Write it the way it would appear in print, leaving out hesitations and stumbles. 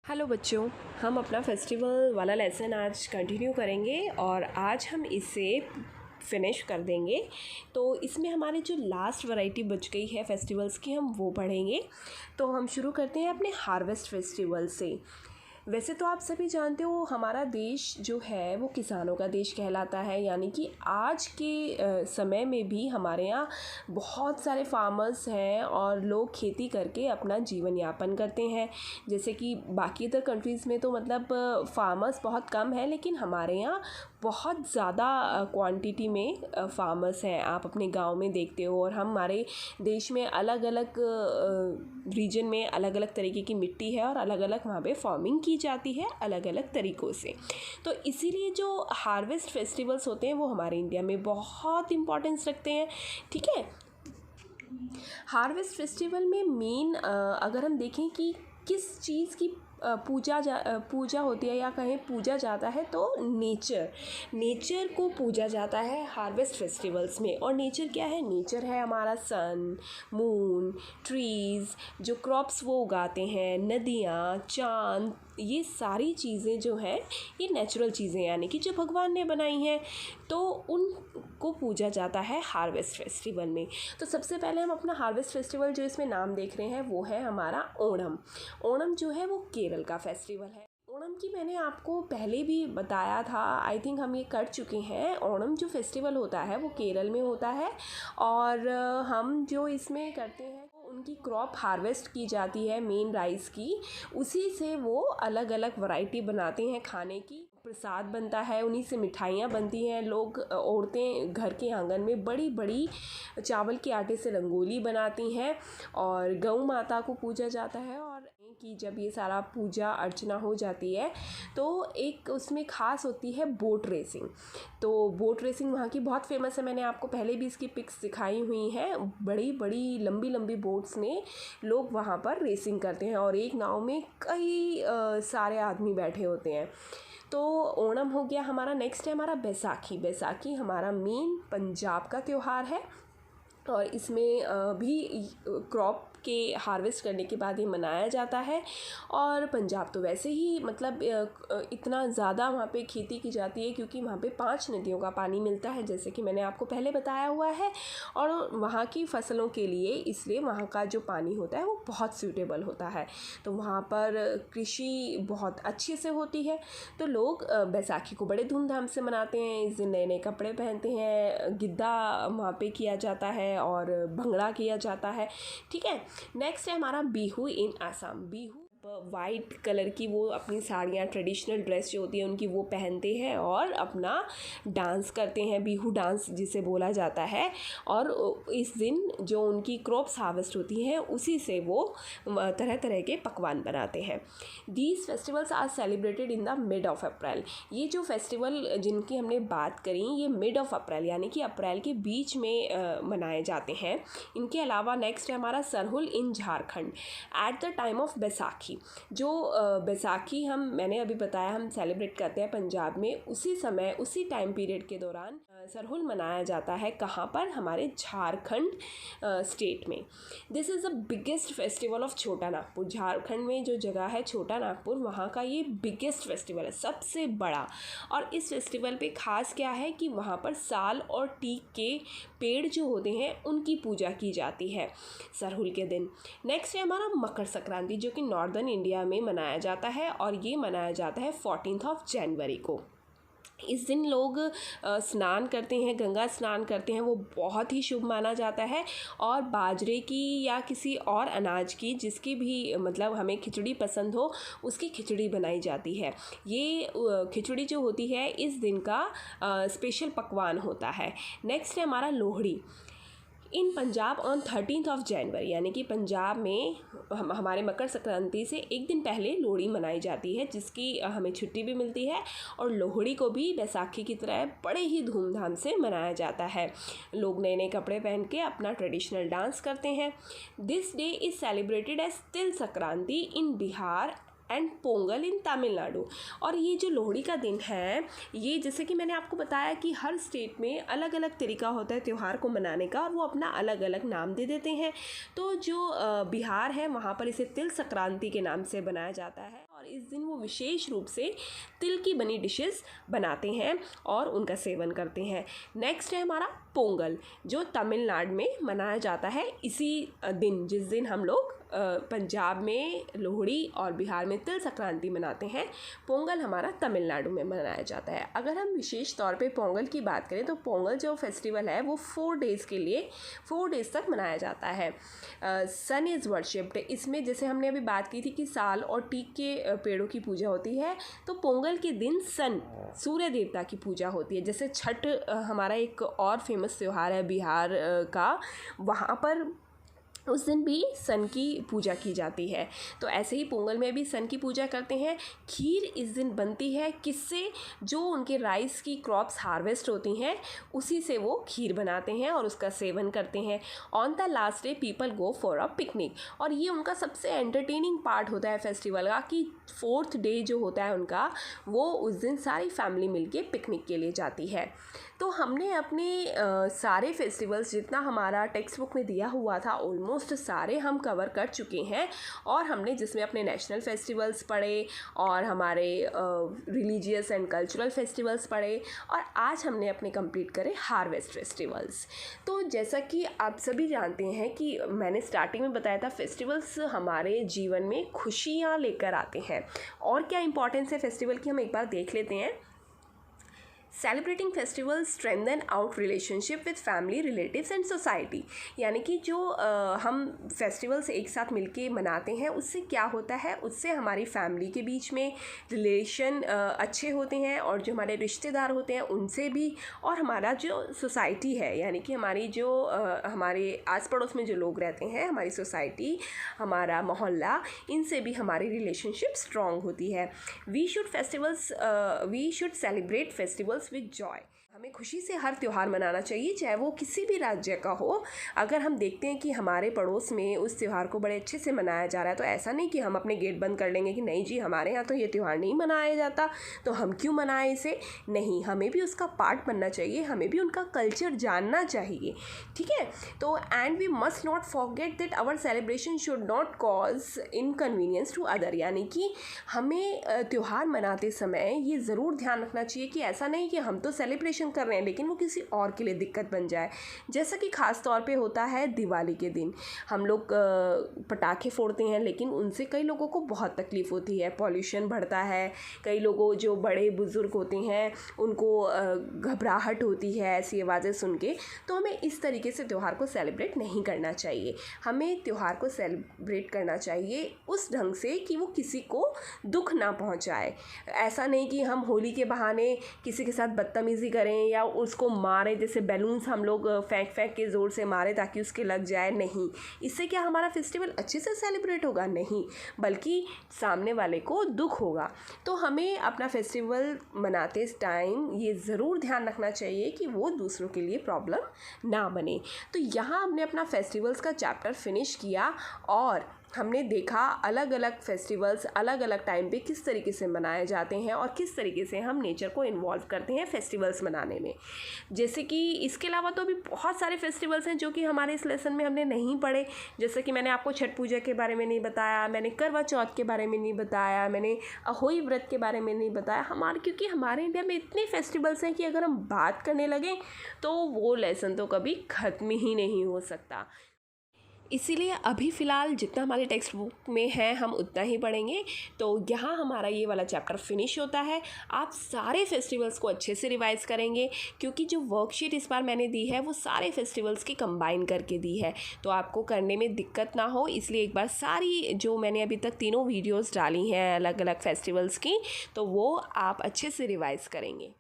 Hello बच्चों, हम अपना फेस्टिवल वाला लेसन आज कंटिन्यू करेंगे और आज हम इसे फिनिश कर देंगे। तो इसमें हमारी जो लास्ट वैरायटी बच गई है फेस्टिवल्स की, हम वो पढ़ेंगे। तो हम शुरू करते हैं अपने हार्वेस्ट फेस्टिवल से। वैसे तो आप सभी जानते हो हमारा देश जो है वो किसानों का देश कहलाता है, यानी कि आज के समय में भी हमारे यहाँ बहुत सारे फार्मर्स हैं और लोग खेती करके अपना जीवन यापन करते हैं। जैसे कि बाकी अदर कंट्रीज़ में तो मतलब फार्मर्स बहुत कम है, लेकिन हमारे यहाँ बहुत ज़्यादा क्वांटिटी में फार्मर्स हैं। आप अपने गांव में देखते हो, और हमारे देश में अलग अलग रीजन में अलग अलग तरीके की मिट्टी है और अलग अलग वहाँ पे फार्मिंग की जाती है अलग अलग तरीक़ों से। तो इसीलिए जो हार्वेस्ट फेस्टिवल्स होते हैं वो हमारे इंडिया में बहुत इम्पोर्टेंस रखते हैं। ठीक है, हार्वेस्ट फेस्टिवल में मेन अगर हम देखें कि किस चीज़ की पूजा होती है या कहें पूजा जाता है, तो नेचर को पूजा जाता है हार्वेस्ट फेस्टिवल्स में। और नेचर क्या है? नेचर है हमारा सन, मून, ट्रीज़, जो क्रॉप्स वो उगाते हैं, नदियाँ, चाँद, ये सारी चीज़ें जो हैं ये नेचुरल चीज़ें यानी कि जो भगवान ने बनाई हैं, तो उनको पूजा जाता है हार्वेस्ट फेस्टिवल में। तो सबसे पहले हम अपना हार्वेस्ट फेस्टिवल जो इसमें नाम देख रहे हैं वो है हमारा ओणम। ओणम जो है वो केरल का फेस्टिवल है। ओणम की मैंने आपको पहले भी बताया था, आई थिंक हम ये कर चुके हैं। ओणम जो फेस्टिवल होता है वो केरल में होता है, और हम जो इसमें करते हैं उनकी क्रॉप हार्वेस्ट की जाती है, मेन राइस की। उसी से वो अलग अलग वैरायटी बनाते हैं खाने की, प्रसाद बनता है, उन्हीं से मिठाइयाँ बनती हैं। लोग औरतें घर के आंगन में बड़ी बड़ी चावल के आटे से रंगोली बनाती हैं और गौ माता को पूजा जाता है। और कि जब ये सारा पूजा अर्चना हो जाती है तो एक उसमें ख़ास होती है बोट रेसिंग। तो बोट रेसिंग वहाँ की बहुत फेमस है, मैंने आपको पहले भी इसकी पिक्स दिखाई हुई हैं। बड़ी बड़ी लंबी लंबी बोट्स में लोग वहाँ पर रेसिंग करते हैं और एक नाव में कई सारे आदमी बैठे होते हैं। तो ओणम हो गया हमारा। नेक्स्ट है हमारा बैसाखी। बैसाखी हमारा मेन पंजाब का त्यौहार है, और इसमें भी क्रॉप के हार्वेस्ट करने के बाद ये मनाया जाता है। और पंजाब तो वैसे ही मतलब इतना ज़्यादा वहाँ पे खेती की जाती है क्योंकि वहाँ पे 5 नदियों का पानी मिलता है, जैसे कि मैंने आपको पहले बताया हुआ है। और वहाँ की फसलों के लिए इसलिए वहाँ का जो पानी होता है वो बहुत सूटेबल होता है, तो वहाँ पर कृषि बहुत अच्छे से होती है। तो लोग बैसाखी को बड़े धूमधाम से मनाते हैं। इस दिन नए नए कपड़े पहनते हैं, गिद्दा वहाँ पे किया जाता है और भंगड़ा किया जाता है। ठीक है, नेक्स्ट है हमारा बिहू इन आसाम। बिहू वाइट कलर की वो अपनी साड़ियाँ, ट्रेडिशनल ड्रेस जो होती है उनकी, वो पहनते हैं और अपना डांस करते हैं, बिहू डांस जिसे बोला जाता है। और इस दिन जो उनकी क्रॉप्स हार्वेस्ट होती हैं उसी से वो तरह तरह के पकवान बनाते हैं। These festivals are celebrated in the mid of April. ये जो फेस्टिवल जिनकी हमने बात करी ये मिड ऑफ अप्रैल यानी कि अप्रैल के बीच में मनाए जाते हैं। इनके अलावा नेक्स्ट है हमारा Sarhul in Jharkhand at the time of Baisakhi. जो बैसाखी मैंने अभी बताया हम सेलिब्रेट करते हैं पंजाब में, उसी समय उसी टाइम पीरियड के दौरान सरहुल मनाया जाता है। कहाँ पर? हमारे झारखंड स्टेट में। This is the biggest festival of छोटा नागपुर। झारखंड में जो जगह है छोटा नागपुर, वहाँ का ये बिगेस्ट फेस्टिवल है, सबसे बड़ा। और इस फेस्टिवल पे ख़ास क्या है कि वहाँ पर साल और टीक के पेड़ जो होते हैं उनकी पूजा की जाती है सरहुल के दिन। नेक्स्ट है हमारा मकर संक्रांति, जो कि नॉर्दर्न इंडिया में मनाया जाता है, और ये मनाया जाता है 14 जनवरी को। इस दिन लोग स्नान करते हैं, गंगा स्नान करते हैं, वो बहुत ही शुभ माना जाता है। और बाजरे की या किसी और अनाज की, जिसकी भी मतलब हमें खिचड़ी पसंद हो, उसकी खिचड़ी बनाई जाती है। ये खिचड़ी जो होती है इस दिन का स्पेशल पकवान होता है। नेक्स्ट है हमारा लोहड़ी इन पंजाब ऑन 13 जनवरी, यानी कि पंजाब में हमारे मकर संक्रांति से एक दिन पहले लोहड़ी मनाई जाती है, जिसकी हमें छुट्टी भी मिलती है। और लोहड़ी को भी बैसाखी की तरह बड़े ही धूमधाम से मनाया जाता है। लोग नए नए कपड़े पहन के अपना ट्रेडिशनल डांस करते हैं। This day is celebrated as Til Sankranti in Bihar and Pongal in Tamil Nadu. और ये जो लोहड़ी का दिन है, ये जैसे कि मैंने आपको बताया कि हर स्टेट में अलग अलग तरीका होता है त्यौहार को मनाने का, और वो अपना अलग अलग नाम दे देते हैं। तो जो बिहार है वहाँ पर इसे तिल संक्रांति के नाम से बनाया जाता है। और इस दिन वो विशेष रूप से तिल की बनी डिशेस बनाते हैं और उनका सेवन करते हैं। नेक्स्ट है हमारा पोंगल, जो तमिलनाडु में मनाया जाता है इसी दिन, जिस दिन हम लोग पंजाब में लोहड़ी और बिहार में तिल संक्रांति मनाते हैं। पोंगल हमारा तमिलनाडु में मनाया जाता है। अगर हम विशेष तौर पे पोंगल की बात करें तो पोंगल जो फेस्टिवल है वो 4 डेज़ तक मनाया जाता है। सन इज़ वर्शिप्ड, इसमें जैसे हमने अभी बात की थी कि साल और टीक के पेड़ों की पूजा होती है, तो पोंगल के दिन सूर्य देवता की पूजा होती है। जैसे छठ हमारा एक और फेमस त्यौहार है बिहार का, वहाँ पर उस दिन भी सन की पूजा की जाती है। तो ऐसे ही पोंगल में भी सन की पूजा करते हैं। खीर इस दिन बनती है किससे, जो उनके राइस की क्रॉप्स हार्वेस्ट होती हैं उसी से वो खीर बनाते हैं और उसका सेवन करते हैं। On the last day people go for a picnic, और ये उनका सबसे एंटरटेनिंग पार्ट होता है फेस्टिवल का कि 4th डे जो होता है उनका, वो उस दिन सारी फैमिली मिलके पिकनिक के लिए जाती है। तो हमने अपने सारे फेस्टिवल्स जितना हमारा टेक्स्ट बुक में दिया हुआ था ऑलमोस्ट सारे हम कवर कर चुके हैं, और हमने जिसमें अपने नेशनल फेस्टिवल्स पढ़े और हमारे रिलीजियस एंड कल्चरल फेस्टिवल्स पढ़े, और आज हमने अपने कंप्लीट करे हार्वेस्ट फेस्टिवल्स। तो जैसा कि आप सभी जानते हैं कि मैंने स्टार्टिंग में बताया था, फेस्टिवल्स हमारे जीवन में खुशियाँ लेकर आते हैं। और क्या इंपॉर्टेंस है फेस्टिवल की, हम एक बार देख लेते हैं। Celebrating festivals strengthen out relationship with family, relatives and society, यानी कि जो हम फेस्टिवल्स एक साथ मिलके मनाते हैं उससे क्या होता है, उससे हमारी फैमिली के बीच में रिलेशन अच्छे होते हैं, और जो हमारे रिश्तेदार होते हैं उनसे भी, और हमारा जो सोसाइटी है यानी कि हमारी जो हमारे आस पड़ोस में जो लोग रहते हैं, हमारी सोसाइटी, हमारा मोहल्ला, इनसे भी हमारी रिलेशनशिप स्ट्रॉन्ग होती है। We should celebrate festivals with joy. हमें खुशी से हर त्यौहार मनाना चाहिए, चाहे वो किसी भी राज्य का हो। अगर हम देखते हैं कि हमारे पड़ोस में उस त्यौहार को बड़े अच्छे से मनाया जा रहा है, तो ऐसा नहीं कि हम अपने गेट बंद कर लेंगे कि नहीं जी हमारे यहाँ तो ये त्यौहार नहीं मनाया जाता तो हम क्यों मनाएं इसे। नहीं, हमें भी उसका पार्ट बनना चाहिए, हमें भी उनका कल्चर जानना चाहिए, ठीक है। तो and we must not forget that our celebration should not cause inconvenience to other, यानी कि हमें त्यौहार मनाते समय ये ज़रूर ध्यान रखना चाहिए कि ऐसा नहीं कि हम तो सेलिब्रेशन कर रहे हैं लेकिन वो किसी और के लिए दिक्कत बन जाए। जैसा कि ख़ास तौर पे होता है दिवाली के दिन, हम लोग पटाखे फोड़ते हैं लेकिन उनसे कई लोगों को बहुत तकलीफ़ होती है, पॉल्यूशन बढ़ता है, कई लोगों जो बड़े बुज़ुर्ग होते हैं उनको घबराहट होती है ऐसी आवाज़ें सुन के। तो हमें इस तरीके से त्यौहार को सेलिब्रेट नहीं करना चाहिए। हमें त्यौहार को सेलिब्रेट करना चाहिए उस ढंग से कि वो किसी को दुख ना पहुँचाए। ऐसा नहीं कि हम होली के बहाने किसी के साथ बदतमीज़ी करें या उसको मारे, जैसे बैलून्स हम लोग फेंक के ज़ोर से मारे ताकि उसके लग जाए, नहीं। इससे क्या हमारा फेस्टिवल अच्छे से सेलिब्रेट होगा? नहीं, बल्कि सामने वाले को दुख होगा। तो हमें अपना फेस्टिवल मनाते टाइम ये ज़रूर ध्यान रखना चाहिए कि वो दूसरों के लिए प्रॉब्लम ना बने। तो यहाँ हमने अपना फेस्टिवल्स का चैप्टर फिनिश किया और हमने देखा अलग अलग फेस्टिवल्स अलग अलग टाइम पे किस तरीके से मनाए जाते हैं और किस तरीके से हम नेचर को इन्वॉल्व करते हैं फेस्टिवल्स मनाने में। जैसे कि इसके अलावा तो अभी बहुत सारे फेस्टिवल्स हैं जो कि हमारे इस लेसन में हमने नहीं पढ़े। जैसे कि मैंने आपको छठ पूजा के बारे में नहीं बताया, मैंने करवा चौथ के बारे में नहीं बताया, मैंने अहोई व्रत के बारे में नहीं बताया। क्योंकि हमारे इंडिया में इतने फेस्टिवल्स हैं कि अगर हम बात करने लगें तो वो लेसन तो कभी ख़त्म ही नहीं हो सकता। इसीलिए अभी फ़िलहाल जितना हमारे टेक्स्ट बुक में है हम उतना ही पढ़ेंगे। तो यहाँ हमारा ये वाला चैप्टर फिनिश होता है। आप सारे फेस्टिवल्स को अच्छे से रिवाइज़ करेंगे क्योंकि जो वर्कशीट इस बार मैंने दी है वो सारे फेस्टिवल्स की कंबाइन करके दी है, तो आपको करने में दिक्कत ना हो। इसलिए एक बार सारी जो मैंने अभी तक 3 वीडियोज़ डाली हैं अलग अलग फेस्टिवल्स की, तो वो आप अच्छे से रिवाइज़ करेंगे।